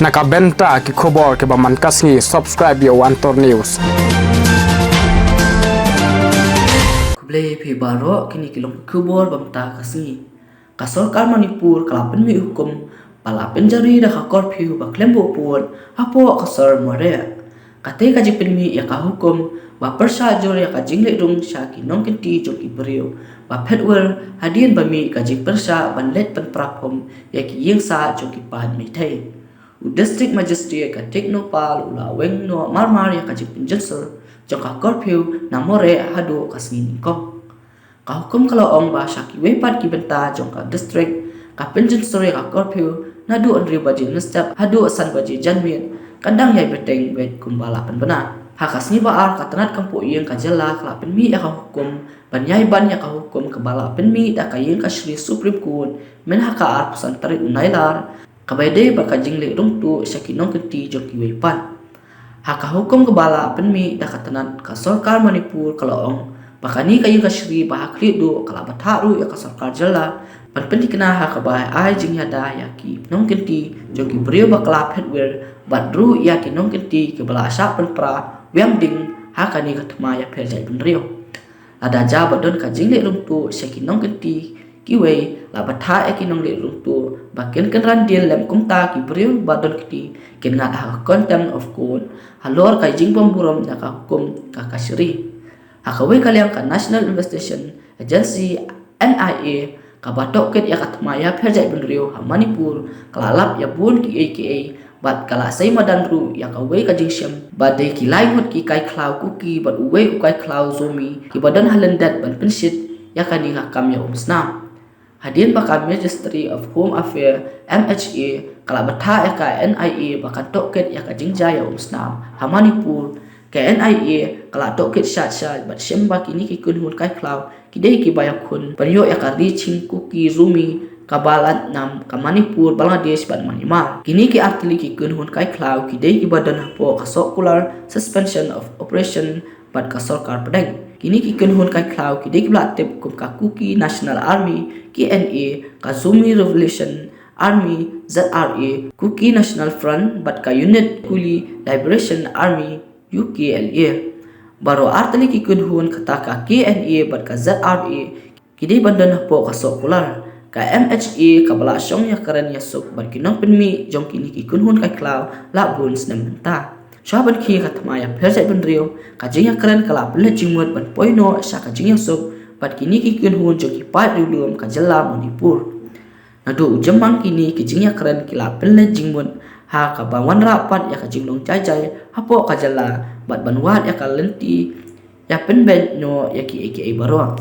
Nakabenta ki khobor ke baman kasngi subscribe yo Antor News. Kublai phi baro kini kilong khobor bamta kasngi. Kasorkar Manipur kalapen mi hukum palapen jari dah kakor phi baklembo pun hapo kasar more. Kate kaji penmi ya ka hukum ba persha jor ya ka jingle dong syaki nong kenti jok ibrio ba petwer hadien bami kaji persha ban let pen prapom ya ki yingsa jok ipan mi thai. District Magistrate ka Teknopal ula weng no marmar ya kaji penjelsor jok ka korphiu namore hado kasngin ko. Ka hukum kalau ong ba syaki wepat ki benta jok ka district ka penjelsor ya ka korphiu nadu andri baji nestap hado asan baji janmit kandang yai beteng bet kumbala penbena. Hakas ni baar katanat kampu yang kajala kala penmi ya ka hukum banyai ban ya ka hukum kebala penmi da kayeng ka Shri Supreme Court men haka ar pusan tarik unailar kabaide baka jingle rungtu syakinong kenti joki wepan. Haka hukum kebala penmi da katanat ka Sarkar Manipur kalaong bakani kayeng ka Shri bahakli do kala batharu ya ka Sarkar jala penpendi kena haka bai ai jing yada ya ki nong kenti joki brio bakla petwer badru ya ki nong kenti kebala asya penpra Wiang ding haka ni katma ya perjai penrio. Ada jabat don ka jingle rungtu syakinong kenti kiwe la batha ekinong le rungtu baken kenran deal lem kumta ki brio badon kiti ken ngat ha contempt of court halor ka jing pemburom ya ka hukum ka kasri. Haka we kaliang ka National Investigation Agency NIA ka batok ket ya katma ya perjai penrio ha Manipur kalalap ya bun ki aka bat kala sai madan ru ya ka we ka jingsem badai ki lai hot ki kai klau kuki bat we ukai klau zomi ki badan halendat ban pensit ya ka ni hakam ya umsna hadin baka Ministry of Home Affairs MHA kala batha ya ka NIA baka toket ya ka jingja ya umsna ha Manipur ka NIA kala toket shat bat semba kini ki kun hun kai klau ki dei ki bayakun panyo ya ka reaching kuki zumi kabalat nam ka Manipur Bangladesh ban Myanmar kini ki artili ki kun hun kai klau ki dei ki badan hapo ka circular suspension of operation bat ka sarkar pedeng kini ki kun hun kai klau ki dei ki blatep kum ka kuki National Army KNA ka Zumi Revolution Army ZRA Kuki National Front bat ka Unit Kuli Liberation Army UKLA baro artili ki kun hun kata ka KNA bat ka ZRA ki dei badan hapo ka circular ka MHA kabala syong ya karen ya sok ban kinong penmi jong kini ki kunhun kai klau la bun snem menta syaban ki katma ya persai benrio ka jing ya karen kala belet jingmut ban poino sya ka jing ya sok bat kini ki kunhun jong ki pat dulum ka jela Manipur nadu jemang kini ki jing ya karen kila belet jingmut ha ka bawan rapat ya ka jinglong jai hapo ka jela bat banwat ya ka lenti ya penben no ya ki aka baro